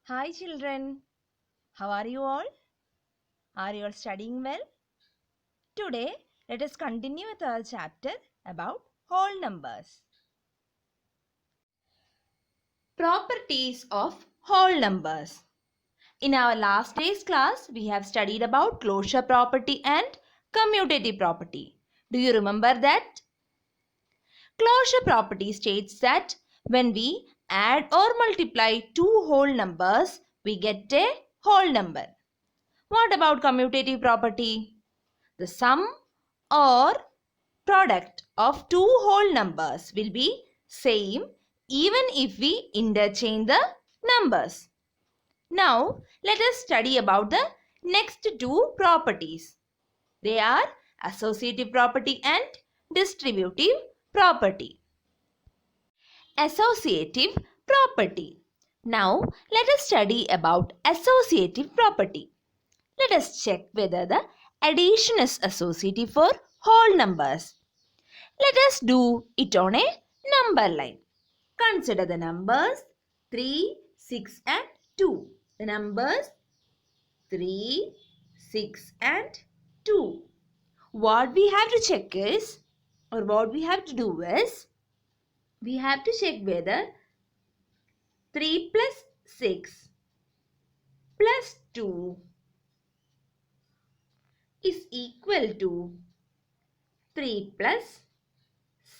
Hi children, how are you all? Are you all studying well? Today, let us continue with our chapter about whole numbers. Properties of whole numbers. In our last day's class, we have studied about closure property and commutative property. Do you remember that? Closure property states that when we add or multiply two whole numbers, we get a whole number. What about commutative property? The sum or product of two whole numbers will be same even if we interchange the numbers. Now, let us study about the next two properties. They are associative property and distributive property. Associative property. Now, let us study about associative property. Let us check whether the addition is associative for whole numbers. Let us do it on a number line. Consider the numbers 3, 6 and 2. The numbers 3, 6 and 2. What we have to check is, or what we have to do is, we have to check whether 3 plus 6 plus 2 is equal to 3 plus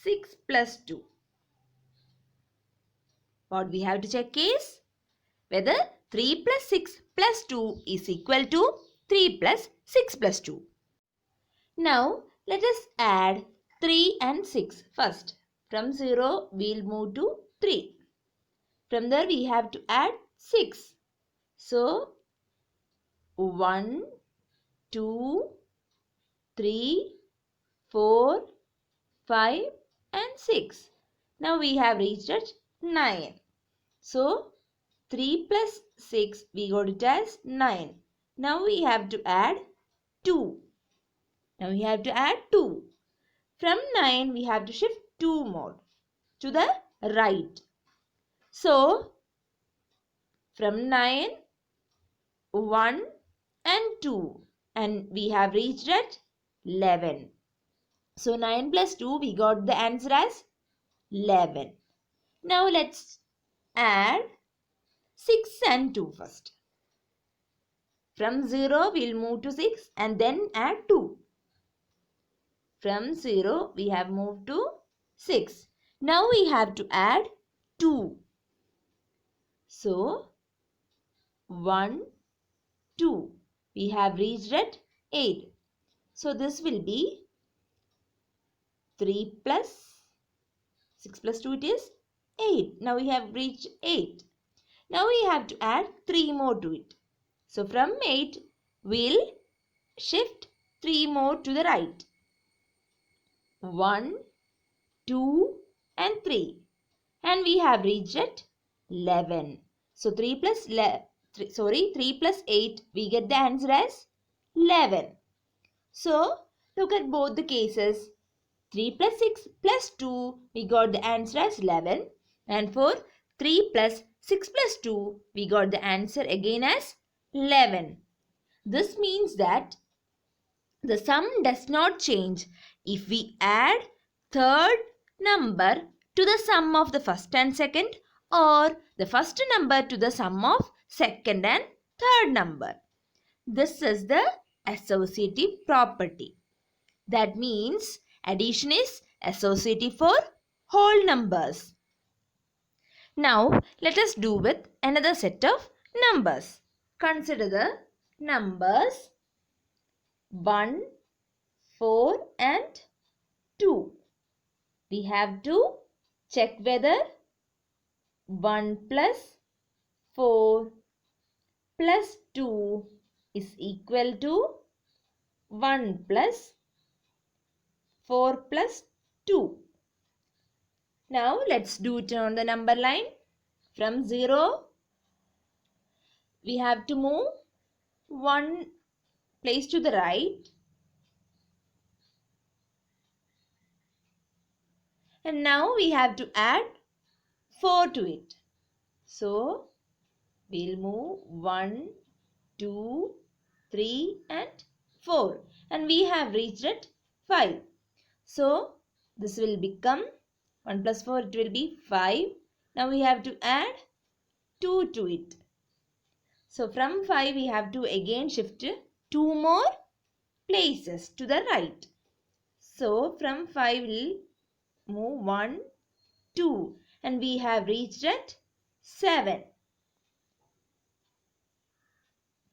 6 plus 2. What we have to check is whether 3 plus 6 plus 2 is equal to 3 plus 6 plus 2. Now, let us add 3 and 6 first. From 0, we will move to 3. From there, we have to add 6. So, 1, 2, 3, 4, 5 and 6. Now, we have reached at 9. So, 3 plus 6, we got it as 9. Now, we have to add 2. Now, we have to add 2. From 9, we have to shift 2 more to the right. So, from 9, 1 and 2. And we have reached at 11. So, 9 plus 2, we got the answer as 11. Now, let's add 6 and 2 first. From 0, we'll move to 6 and then add 2. From 0, we have moved to 6. Now we have to add 2. So, 1, 2. We have reached at 8. So, this will be 3 plus 6 plus 2 it is 8. Now we have reached 8. Now we have to add 3 more to it. So, from 8, we'll shift 3 more to the right. 1, 2 and 3. And we have reached at 11. So 3 plus 8, we get the answer as 11. So look at both the cases. 3 plus 6 plus 2, we got the answer as 11. And for 3 plus 6 plus 2, we got the answer again as 11. This means that the sum does not change if we add third number to the sum of the first and second, or the first number to the sum of second and third number. This is the associative property. That means addition is associative for whole numbers. Now let us do with another set of numbers. Consider the numbers 1, 4 and 2. We have to check whether 1 plus 4 plus 2 is equal to 1 plus 4 plus 2. Now let's do it on the number line. From 0, we have to move 1 place to the right. And now we have to add 4 to it. So we'll move 1, 2, 3 and 4. And we have reached at 5. So this will become 1 plus 4, it will be 5. Now we have to add 2 to it. So from 5 we have to again shift 2 more places to the right. So from 5 we'll move 1, 2 and we have reached at 7.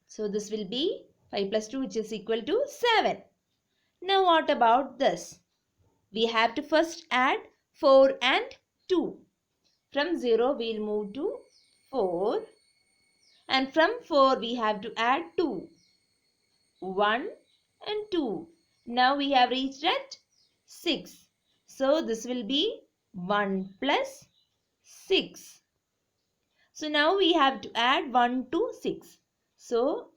So this will be 5 plus 2 which is equal to 7. Now what about this? We have to first add 4 and 2. From 0 we'll move to 4 and from 4 we have to add 2. 1 and 2. Now we have reached at 6. So this will be 1 plus 6. So now we have to add 1 to 6. So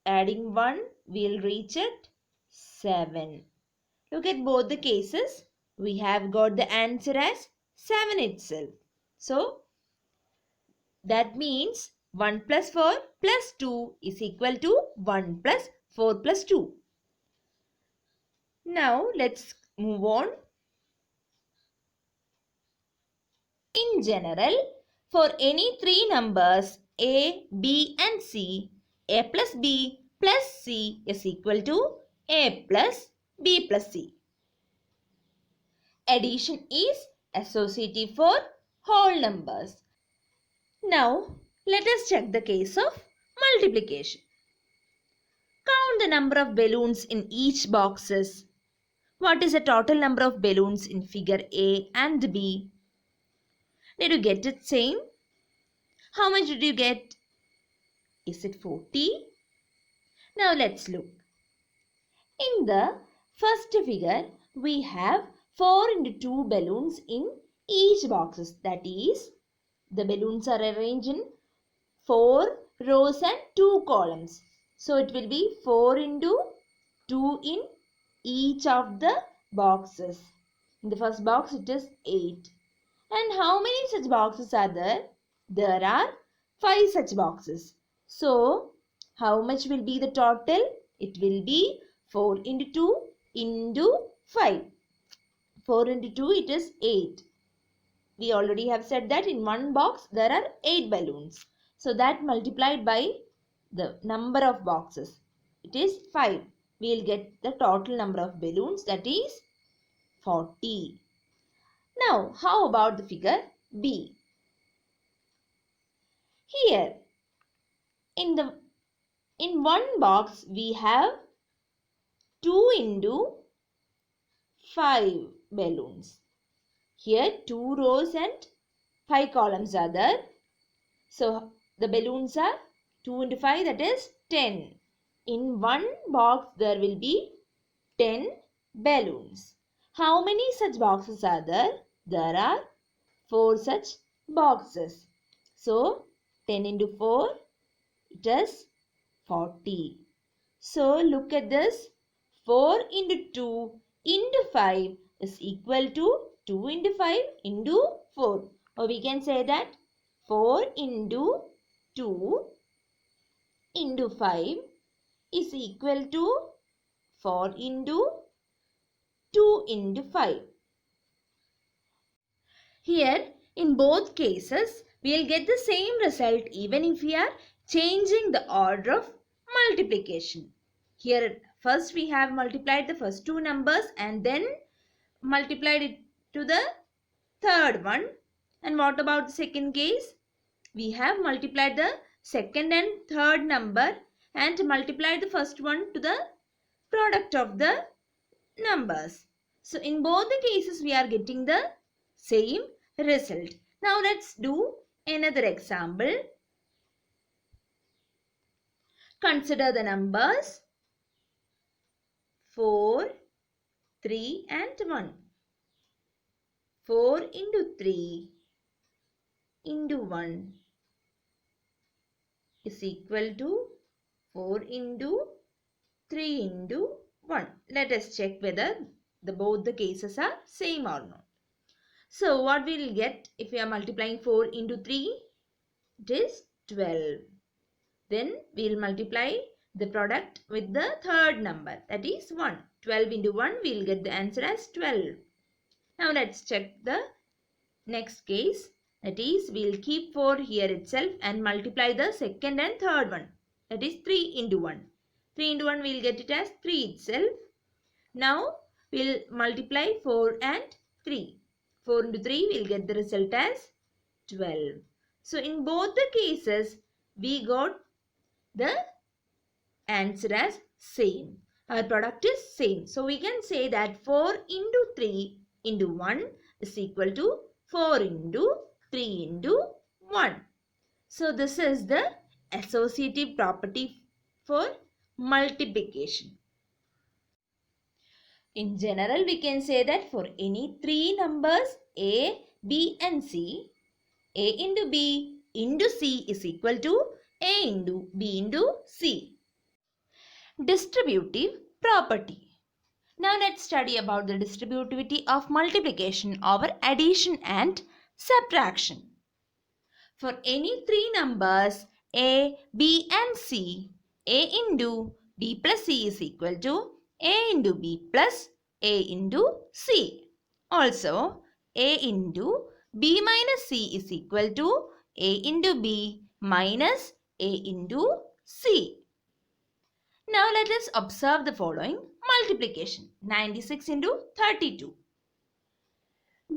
adding 1 we'll reach at 7. Look at both the cases. We have got the answer as 7 itself. So that means 1 plus 4 plus 2 is equal to 1 plus 4 plus 2. Now let's move on. In general, for any three numbers A, B and C, A plus B plus C is equal to A plus B plus C. Addition is associative for whole numbers. Now, let us check the case of multiplication. Count the number of balloons in each boxes. What is the total number of balloons in figure A and B? Did you get it same? How much did you get? Is it 40? Now let's look. In the first figure, we have 4 into 2 balloons in each boxes. That is, the balloons are arranged in 4 rows and 2 columns. So it will be 4 into 2 in each of the boxes. In the first box it is 8. And how many such boxes are there? There are 5 such boxes. So how much will be the total? It will be 4 into 2 into 5. 4 into 2 it is 8. We already have said that in one box there are 8 balloons. So that multiplied by the number of boxes, it is 5. We will get the total number of balloons, that is 40. Now how about the figure B? Here in one box we have 2 into 5 balloons. Here 2 rows and 5 columns are there. So the balloons are 2 into 5, that is 10. In one box there will be 10 balloons. How many such boxes are there? There are 4 such boxes. So 10 into 4, it is 40. So look at this. 4 into 2 into 5 is equal to 2 into 5 into 4. Or we can say that 4 into 2 into 5 is equal to 4 into 2 into 5. Here in both cases we will get the same result even if we are changing the order of multiplication. Here first we have multiplied the first two numbers and then multiplied it to the third one. And what about the second case? We have multiplied the second and third number and multiplied the first one to the product of the numbers. So in both the cases we are getting the same result. Now let's do another example. Consider the numbers 4, 3 and 1. 4 into 3 into 1 is equal to 4 into 3 into 1. Let us check whether both the cases are same or not. So what we will get if we are multiplying 4 into 3? It is 12. Then we will multiply the product with the third number, that is 1. 12 into 1, we will get the answer as 12. Now let's check the next case. That is, we will keep 4 here itself and multiply the second and third one. That is 3 into 1. 3 into 1, we will get it as 3 itself. Now we will multiply 4 and 3. 4 into 3, we will get the result as 12. So in both the cases, we got the answer as same. Our product is same. So we can say that 4 into 3 into 1 is equal to 4 into 3 into 1. So this is the associative property for multiplication. In general, we can say that for any three numbers A, B and C, A into B into C is equal to A into B into C. Distributive property. Now let's study about the distributivity of multiplication over addition and subtraction. For any three numbers A, B and C, A into B plus C is equal to A into B plus A into C. Also, A into B minus C is equal to A into B minus A into C. Now let us observe the following multiplication. 96 into 32.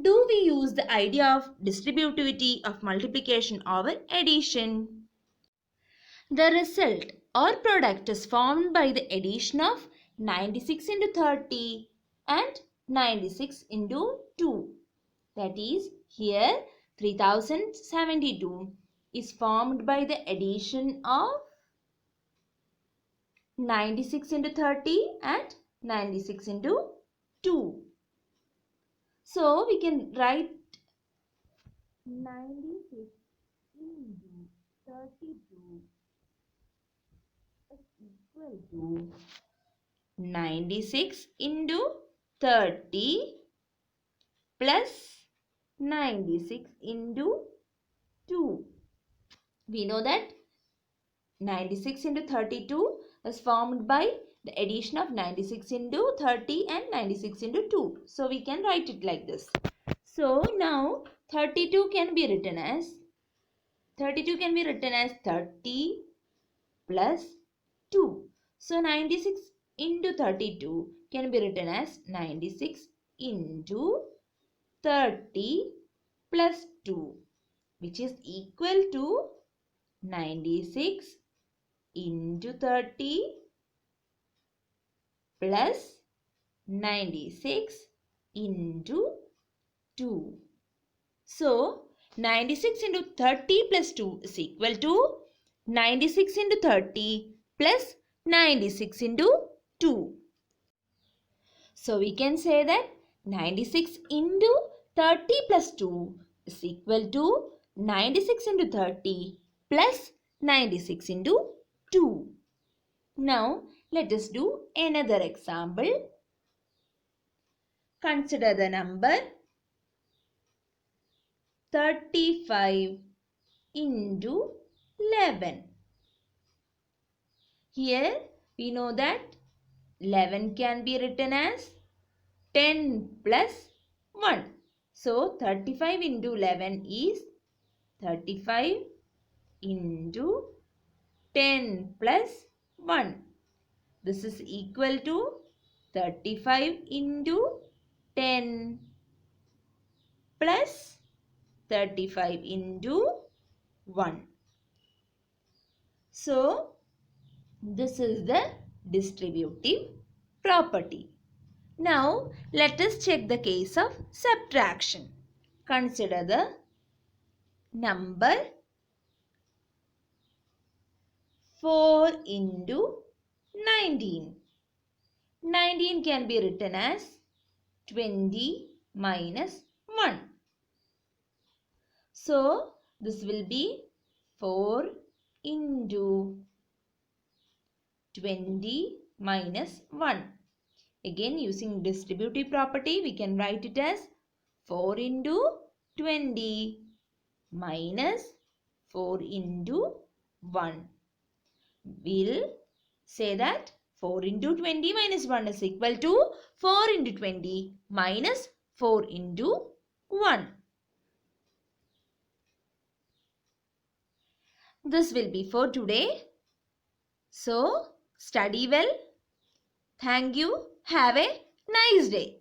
Do we use the idea of distributivity of multiplication over addition? The result or product is formed by the addition of 96 into 30 and 96 into 2. That is, here 3072 is formed by the addition of 96 into 30 and 96 into 2. So we can write 96 into 32 is equal to 96 into 30 plus 96 into 2. We know that 96 into 32 is formed by the addition of 96 into 30 and 96 into 2. So we can write it like this. So now 32 can be written as 30 plus 2. So 96 into 32 can be written as 96 into 30 plus 2, which is equal to 96 into 30 plus 96 into 2. So 96 into 30 plus 2 is equal to 96 into 30 plus 96 into 2. So we can say that 96 into 30 plus 2 is equal to 96 into 30 plus 96 into 2. Now let us do another example. Consider the number 35 into 11. Here we know that 11 can be written as 10 plus 1. So 35 into 11 is 35 into 10 plus 1. This is equal to 35 into 10 plus 35 into 1. So this is the distributive property. Now let us check the case of subtraction. Consider the number 4 into 19. 19 can be written as 20 minus 1. So this will be 4 into 20 minus 1. Again, using distributive property, we can write it as 4 into 20 minus 4 into 1. We'll say that 4 into 20 minus 1 is equal to 4 into 20 minus 4 into 1. This will be for today. So, study well. Thank you. Have a nice day.